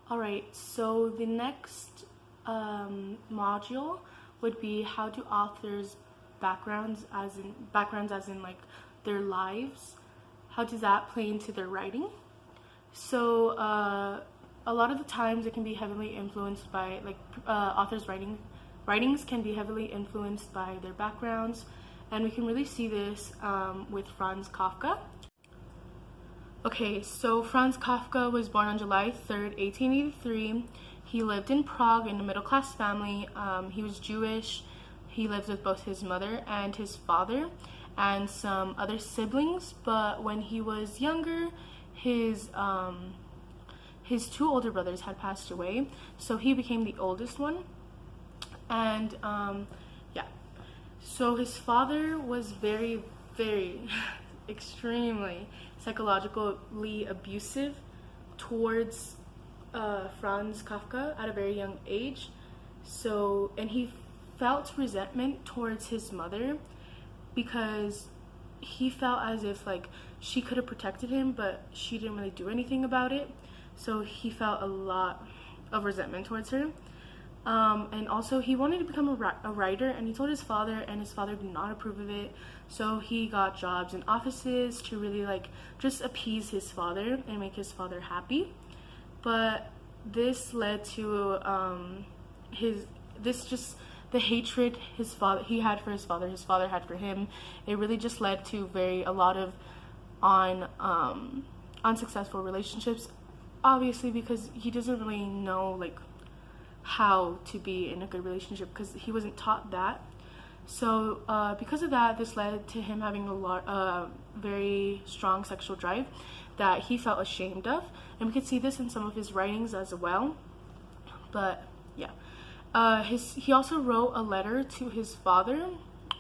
All right, so the next module would be how do authors backgrounds as in like their lives, how does that play into their writing? So a lot of the times it can be heavily influenced by like authors writings can be heavily influenced by their backgrounds, and we can really see this with Franz Kafka. Okay, so Franz Kafka was born on July 3rd, 1883. He lived in Prague in a middle-class family. He was Jewish. He lived with both his mother and his father and some other siblings, but when he was younger, his two older brothers had passed away, so he became the oldest one. And yeah, so his father was very, very extremely psychologically abusive towards Franz Kafka at a very young age. So, and he felt resentment towards his mother because he felt as if like she could have protected him, but she didn't really do anything about it. So he felt a lot of resentment towards her. And also he wanted to become a writer, and he told his father, and his father did not approve of it. So he got jobs in offices to really like just appease his father and make his father happy. But this led to the hatred he had for his father had for him. It really just led to a lot of unsuccessful relationships, obviously, because he doesn't really know like how to be in a good relationship because he wasn't taught that. So because of that, this led to him having a very strong sexual drive that he felt ashamed of, and we could see this in some of his writings as well. But yeah, he also wrote a letter to his father,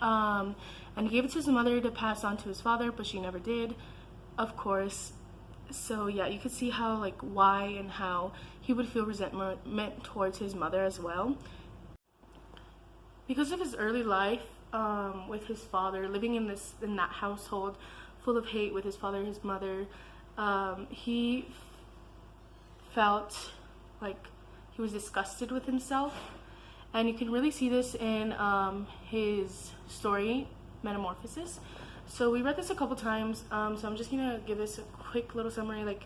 and he gave it to his mother to pass on to his father, but she never did, of course. So yeah, you could see how like why and how he would feel resentment towards his mother as well. Because of his early life with his father, living in that household full of hate with his father and his mother, he felt like he was disgusted with himself. And you can really see this in his story, Metamorphosis. So we read this a couple times, so I'm just gonna give this a quick little summary. Like,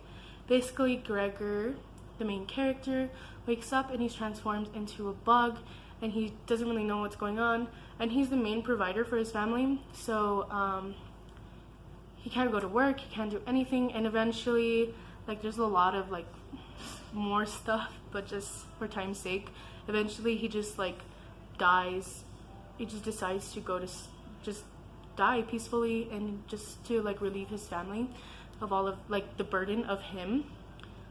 basically Gregor, the main character, wakes up and he's transformed into a bug, and he doesn't really know what's going on, and he's the main provider for his family. So he can't go to work, he can't do anything, and eventually, like, there's a lot of like more stuff, but just for time's sake, eventually he just like dies. He just decides to go to just die peacefully, and just to like relieve his family of all of like the burden of him,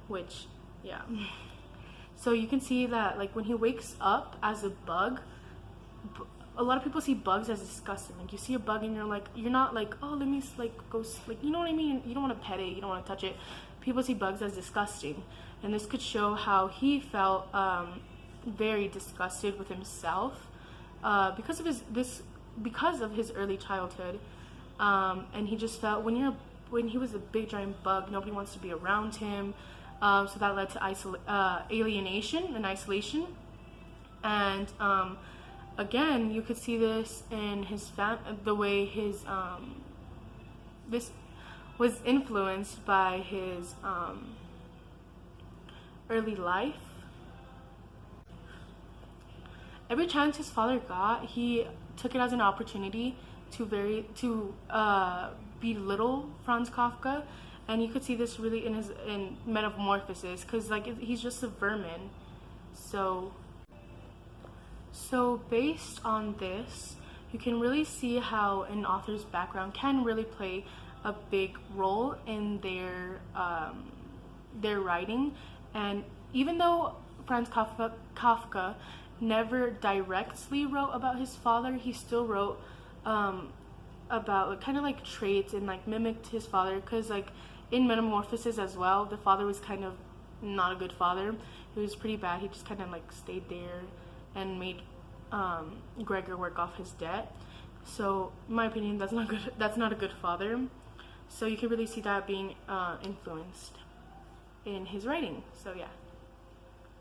which yeah. So you can see that like when he wakes up as a bug, a lot of people see bugs as disgusting. Like, you see a bug and you're not like, oh, let me like go, like, you know what I mean? You don't want to pet it, you don't want to touch it. People see bugs as disgusting, and this could show how he felt very disgusted with himself because of his early childhood, and he just felt when he was a big giant bug, nobody wants to be around him. So that led to alienation and isolation. And again, you could see this in the way this was influenced by his early life. Every chance his father got, he took it as an opportunity to belittle Franz Kafka, and you could see this really in Metamorphosis, because like he's just a vermin. So based on this, you can really see how an author's background can really play a big role in their writing. And even though Franz Kafka never directly wrote about his father, he still wrote about like, kind of like traits, and like mimicked his father, because like in Metamorphosis as well, the father was kind of not a good father. He was pretty bad. He just kind of like stayed there and made Gregor work off his debt. So in my opinion, that's not a good father. So you can really see that being influenced in his writing. So yeah.